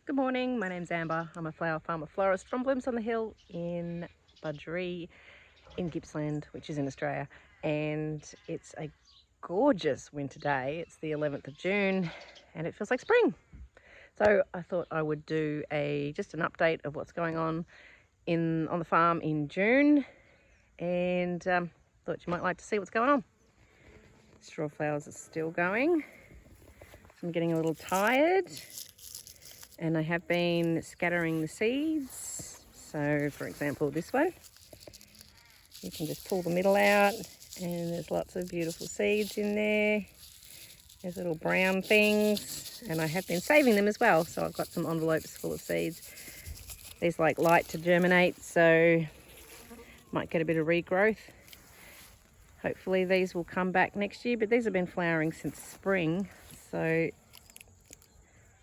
Good morning, my name's Amber. I'm a flower farmer florist from Blooms on the Hill in Budgeree in Gippsland, which is in Australia. And it's a gorgeous winter day. It's the 11th of June and it feels like spring. So I thought I would do just an update of what's going on the farm in June, and thought you might like to see what's going on. Straw flowers are still going. I'm getting a little tired. And I have been scattering the seeds. So for example, this one, you can just pull the middle out and there's lots of beautiful seeds in there. There's little brown things, and I have been saving them as well. So I've got some envelopes full of seeds. These like to germinate, so might get a bit of regrowth. Hopefully these will come back next year, but these have been flowering since spring. So I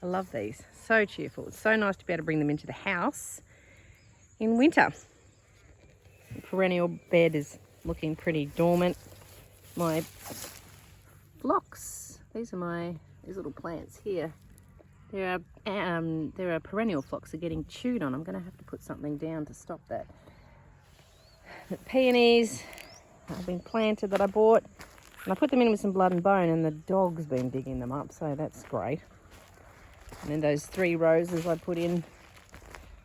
love these. So cheerful. It's so nice to be able to bring them into the house in winter. The perennial bed is looking pretty dormant. My phlox, these little plants here. There are perennial phlox that are getting chewed on. I'm going to have to put something down to stop that. The peonies have been planted that I bought, and I put them in with some blood and bone, and the dog's been digging them up, so that's great. And then those 3 roses I put in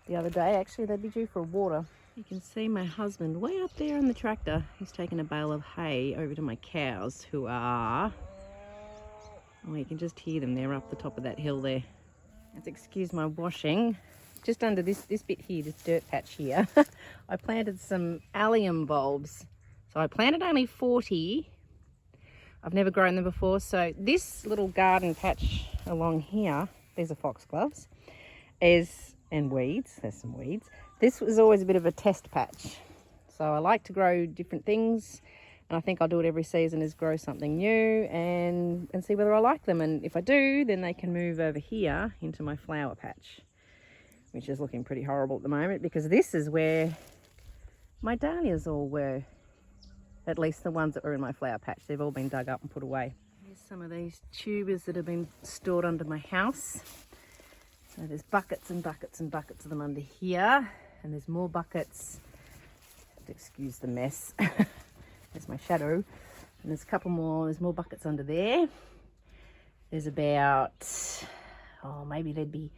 the other day, actually they'd be due for water. You can see my husband way up there on the tractor. He's taken a bale of hay over to my cows, who are, oh, you can just hear them. They're up the top of that hill there. Let's excuse my washing. Just under this bit here, this dirt patch here, I planted some allium bulbs. So I planted only 40. I've never grown them before. So this little garden patch along here, these are foxgloves, and weeds. There's some weeds. This was always a bit of a test patch. So I like to grow different things, and I think I'll do it every season, is grow something new and see whether I like them. And if I do, then they can move over here into my flower patch, which is looking pretty horrible at the moment, because this is where my dahlias all were. At least the ones that were in my flower patch. They've all been dug up and put away. Here's some of these tubers that have been stored under my house. So there's buckets and buckets and buckets of them under here. And there's more buckets. Excuse the mess. There's my shadow. And there's a couple more. There's more buckets under there. There's about, maybe there'd be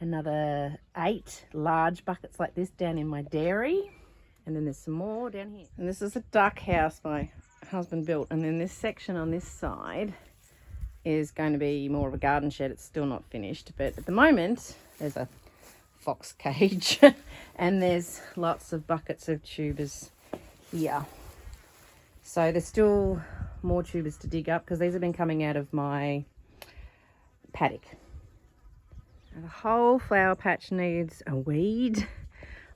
another 8 large buckets like this down in my dairy. And then there's some more down here. And this is a duck house my husband built. And then this section on this side is going to be more of a garden shed. It's still not finished, but at the moment there's a fox cage and there's lots of buckets of tubers here. So there's still more tubers to dig up, because these have been coming out of my paddock. And the whole flower patch needs a weed.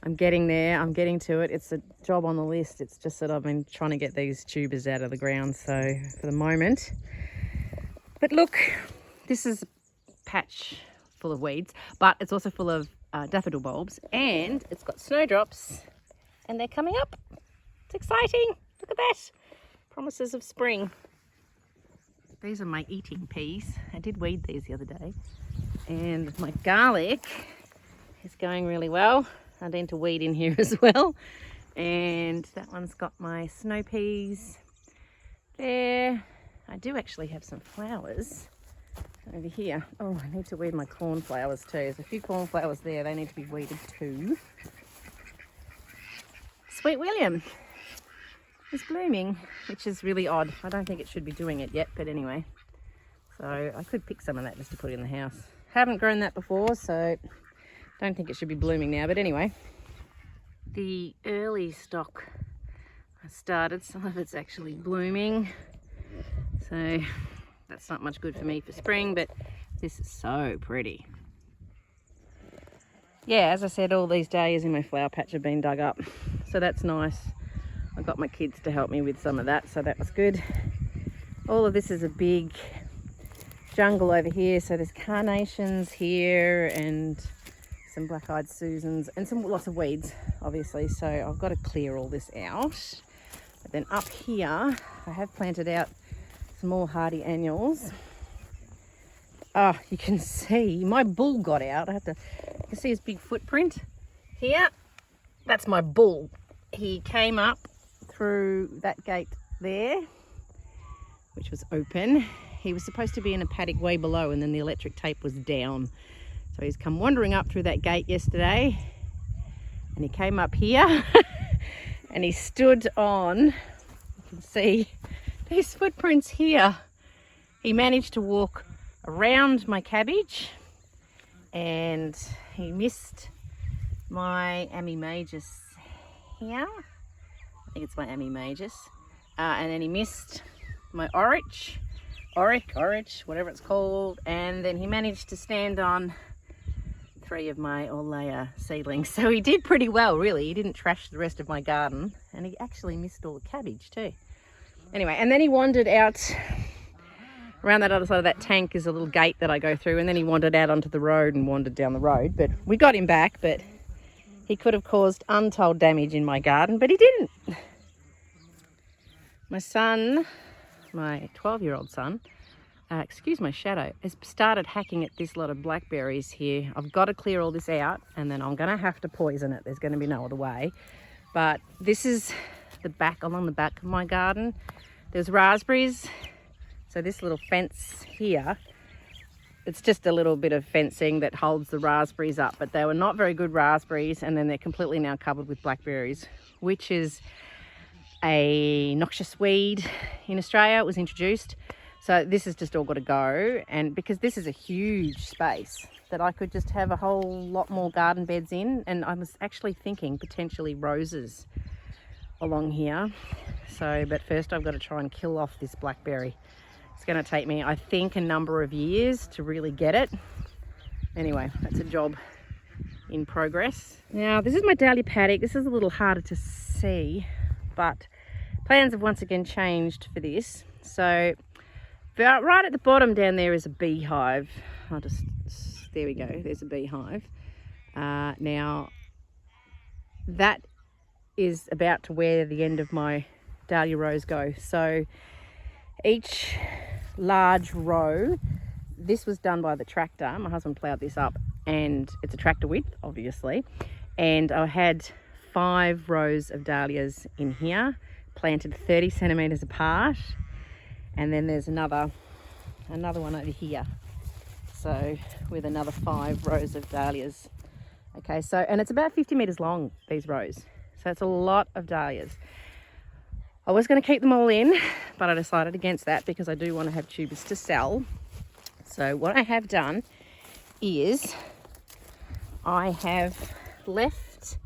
I'm getting there, I'm getting to it. It's a job on the list. It's just that I've been trying to get these tubers out of the ground, so for the moment. But look, this is a patch full of weeds, but it's also full of daffodil bulbs, and it's got snowdrops, and they're coming up. It's exciting. Look at that. Promises of spring. These are my eating peas. I did weed these the other day. And my garlic is going really well. I need to weed in here as well. And that one's got my snow peas there. I do actually have some flowers over here. Oh, I need to weed my cornflowers too. There's a few cornflowers there. They need to be weeded too. Sweet William is blooming, which is really odd. I don't think it should be doing it yet, but anyway. So I could pick some of that just to put in the house. Haven't grown that before, so don't think it should be blooming now, but anyway. The early stock I started, some of it's actually blooming. So that's not much good for me for spring, but this is so pretty. Yeah, as I said, all these days in my flower patch have been dug up. So that's nice. I got my kids to help me with some of that, so that was good. All of this is a big jungle over here. So there's carnations here and some black-eyed Susans and lots of weeds, obviously. So I've got to clear all this out. But then up here, I have planted out some more hardy annuals. Oh, you can see my bull got out. You can see his big footprint here. That's my bull. He came up through that gate there, which was open. He was supposed to be in a paddock way below, and then the electric tape was down. So he's come wandering up through that gate yesterday, and he came up here and he stood on, you can see these footprints here. He managed to walk around my cabbage, and he missed my Ammi-majus here. I think it's my Ammi-majus. And then he missed my oryx, whatever it's called. And then he managed to stand on 3 of my Orlea seedlings. So he did pretty well, really. He didn't trash the rest of my garden, and he actually missed all the cabbage too. Anyway, and then he wandered out around that other side of that tank is a little gate that I go through, and then he wandered out onto the road and wandered down the road. But we got him back, but he could have caused untold damage in my garden, but he didn't. My son, my 12-year-old son, excuse my shadow, has started hacking at this lot of blackberries here. I've got to clear all this out, and then I'm going to have to poison it. There's going to be no other way. But this is the back, along the back of my garden. There's raspberries. So this little fence here, it's just a little bit of fencing that holds the raspberries up, but they were not very good raspberries, and then they're completely now covered with blackberries, which is a noxious weed in Australia. It was introduced. So this has just all got to go, and because this is a huge space that I could just have a whole lot more garden beds in, and I was actually thinking potentially roses along here. So, but first I've got to try and kill off this blackberry. It's going to take me, I think, a number of years to really get it. Anyway, that's a job in progress. Now, this is my dahlia paddock. This is a little harder to see, but plans have once again changed for this. So right at the bottom down there is a beehive. There we go, there's a beehive. Now, that is about to where the end of my dahlia rows go. So each large row, this was done by the tractor. My husband ploughed this up, and it's a tractor width, obviously. And I had 5 rows of dahlias in here, planted 30 centimetres apart. And then there's another one over here. So with another 5 rows of dahlias. Okay, so, and it's about 50 metres long, these rows. So it's a lot of dahlias. I was going to keep them all in, but I decided against that because I do want to have tubers to sell. So what I have done is I have left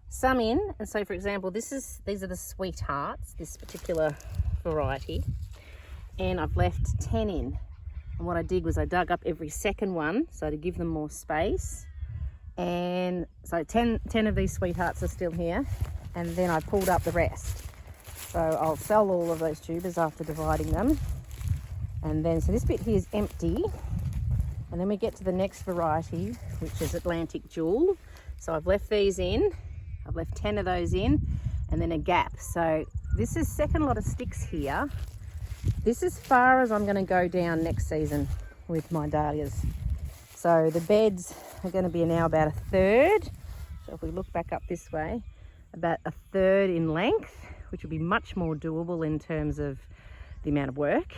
some in. And so, for example, these are the sweethearts, this particular variety. And I've left 10 in. And what I did was I dug up every second one, so to give them more space. And so 10 of these sweethearts are still here. And then I pulled up the rest. So I'll sell all of those tubers after dividing them. And then, so this bit here is empty. And then we get to the next variety, which is Atlantic Jewel. So I've left these in. I've left 10 of those in, and then a gap. So this is second lot of sticks here. This is as far as I'm going to go down next season with my dahlias. So the beds are going to be now about a third. So if we look back up this way, about a third in length, which will be much more doable in terms of the amount of work.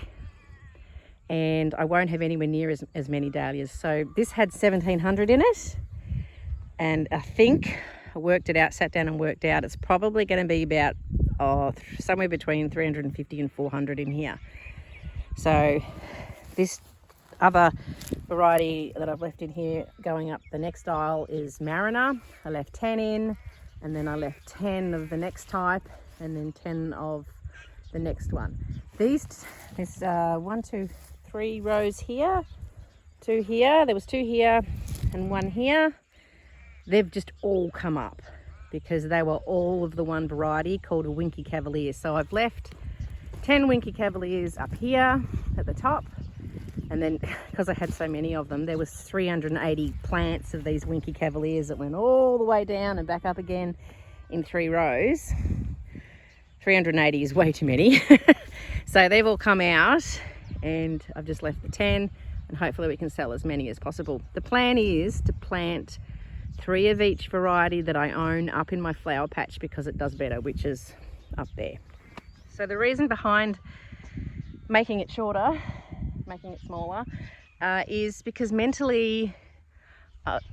And I won't have anywhere near as many dahlias. So this had 1,700 in it. And I think I worked it out, sat down and worked out, it's probably going to be about somewhere between 350 and 400 in here. So this other variety that I've left in here going up the next aisle is Mariner. I left 10 in, and then I left 10 of the next type, and then 10 of the next one. There's 1, 2, 3 rows here, 2 here, there was 2 here and 1 here. They've just all come up because they were all of the one variety called a Winky Cavalier. So I've left 10 Winky Cavaliers up here at the top, and then because I had so many of them, there was 380 plants of these Winky Cavaliers that went all the way down and back up again in 3 rows. 380 is way too many. So they've all come out, and I've just left the 10, and and hopefully we can sell as many as possible. The plan is to plant 3 of each variety that I own up in my flower patch because it does better, which is up there. So the reason behind making it shorter, making it smaller, is because mentally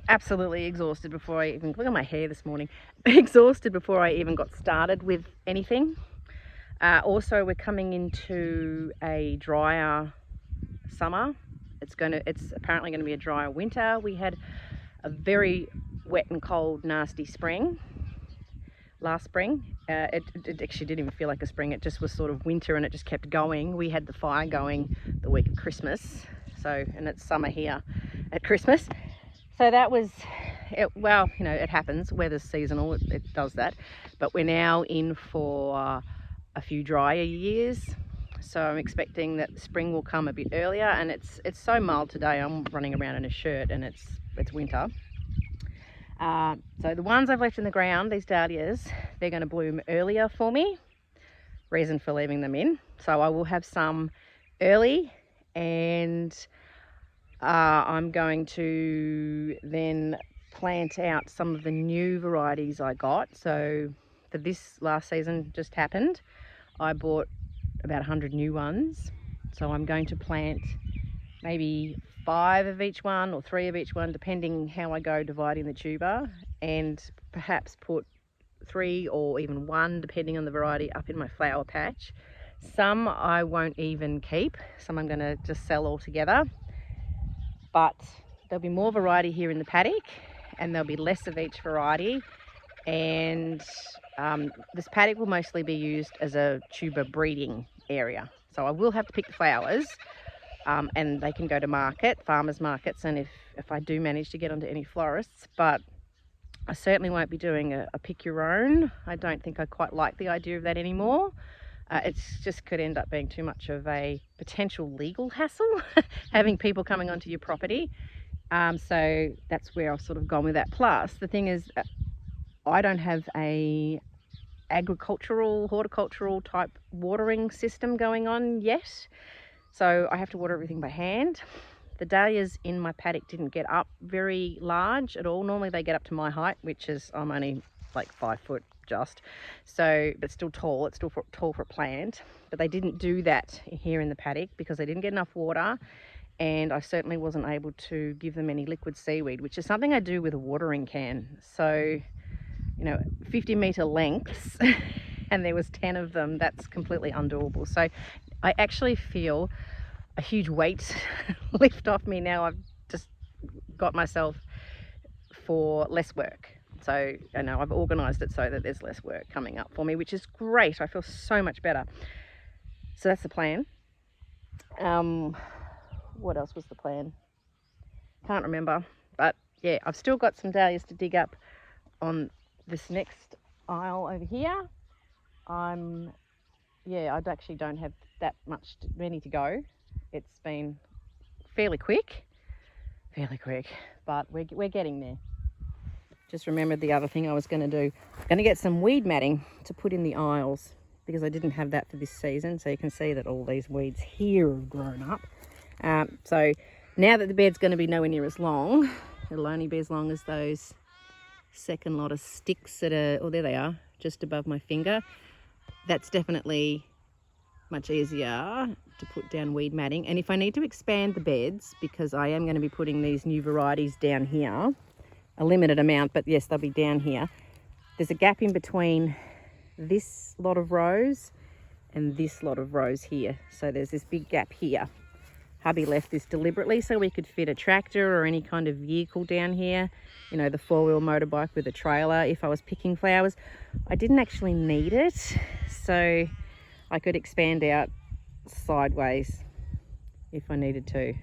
absolutely exhausted before I even, look at my hair this morning, exhausted before I even got started with anything. Also, we're coming into a drier summer. It's apparently going to be a drier winter. We had a very wet and cold, nasty spring last spring. It actually didn't even feel like a spring. It just was sort of winter, and it just kept going. We had the fire going the week of Christmas, and it's summer here at Christmas. So that was it. Well, you know, it happens. Weather's seasonal. It does that. But we're now in for a few drier years, so I'm expecting that spring will come a bit earlier. And it's so mild today. I'm running around in a shirt, and it's winter. So the ones I've left in the ground, these dahlias, they're going to bloom earlier for me. Reason for leaving them in. So I will have some early, and I'm going to then plant out some of the new varieties I got. So for this last season just happened, I bought about 100 new ones. So I'm going to plant maybe 5 of each one or 3 of each one, depending how I go dividing the tuber, and perhaps put 3 or even 1, depending on the variety, up in my flower patch. Some I won't even keep. Some I'm going to just sell altogether. But there'll be more variety here in the paddock, and there'll be less of each variety. And this paddock will mostly be used as a tuber breeding area. So I will have to pick the flowers, and they can go to market, farmers markets, and if I do manage to get onto any florists. But I certainly won't be doing a pick your own. I don't think I quite like the idea of that anymore. It's just could end up being too much of a potential legal hassle, having people coming onto your property. So that's where I've sort of gone with that. Plus, the thing is, I don't have a horticultural type watering system going on yet. So I have to water everything by hand. The dahlias in my paddock didn't get up very large at all. Normally they get up to my height, which is, I'm only like 5 foot just. So, but still tall. It's still tall for a plant. But they didn't do that here in the paddock because they didn't get enough water. And I certainly wasn't able to give them any liquid seaweed, which is something I do with a watering can. So, you know, 50-meter lengths, and there was 10 of them. That's completely undoable. So I actually feel a huge weight lift off me now. I've just got myself for less work. So I know I've organised it so that there's less work coming up for me, which is great. I feel so much better. So that's the plan. What else was the plan? Can't remember. But yeah, I've still got some dahlias to dig up on this next aisle over here. I actually don't have that many to go. It's been fairly quick, but we're getting there. Just remembered the other thing I was going to do. I'm going to get some weed matting to put in the aisles because I didn't have that for this season. So you can see that all these weeds here have grown up. So now that the bed's going to be nowhere near as long, it'll only be as long as those second lot of sticks that are, oh, there they are, just above my finger. That's definitely much easier to put down weed matting. And if I need to expand the beds, because I am going to be putting these new varieties down here, a limited amount, but yes, they'll be down here. There's a gap in between this lot of rows and this lot of rows here. So there's this big gap here. Hubby left this deliberately so we could fit a tractor or any kind of vehicle down here. You know, the 4-wheel motorbike with a trailer if I was picking flowers. I didn't actually need it, so I could expand out sideways if I needed to.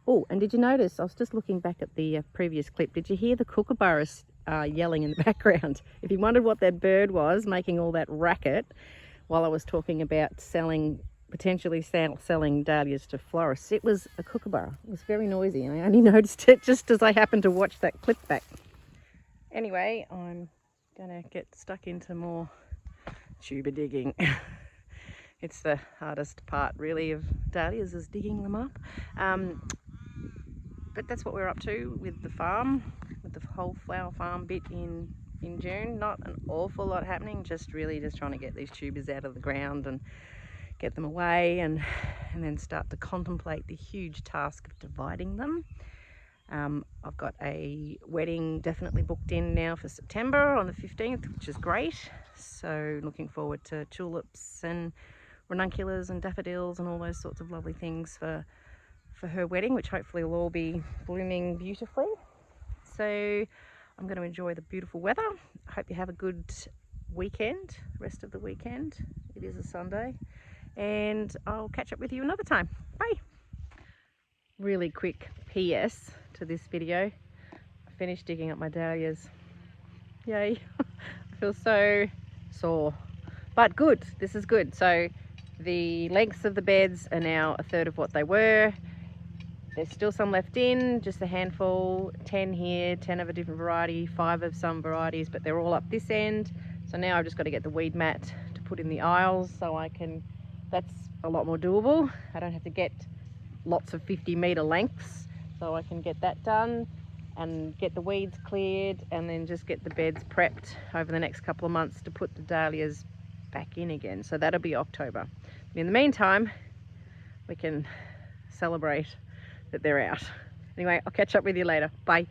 Oh, and did you notice, I was just looking back at the previous clip, did you hear the kookaburras yelling in the background? If you wondered what that bird was making all that racket while I was talking about potentially selling dahlias to florists, it was a kookaburra. It was very noisy, and I only noticed it just as I happened to watch that clip back. Anyway, I'm gonna get stuck into more tuber digging. It's the hardest part really of dahlias, is digging them up. But that's what we're up to with the farm, with the whole flower farm bit in June. Not an awful lot happening, just really just trying to get these tubers out of the ground and get them away, and then start to contemplate the huge task of dividing them. I've got a wedding definitely booked in now for September on the 15th, which is great. So looking forward to tulips and ranunculus and daffodils and all those sorts of lovely things for her wedding, which hopefully will all be blooming beautifully. So I'm going to enjoy the beautiful weather. I hope you have a good weekend, rest of the weekend. It is a Sunday, and I'll catch up with you another time. Bye. Really quick PS to this video. I finished digging up my dahlias. Yay. I feel so sore, but good. This is good. So the lengths of the beds are now a third of what they were. There's still some left in, just a handful, 10 here, 10 of a different variety, 5 of some varieties, but they're all up this end. So now I've just got to get the weed mat to put in the aisles so I can, that's a lot more doable. I don't have to get lots of 50-meter lengths, so I can get that done and get the weeds cleared, and then just get the beds prepped over the next couple of months to put the dahlias back in again. So that'll be October. In the meantime, we can celebrate that they're out. Anyway, I'll catch up with you later. Bye.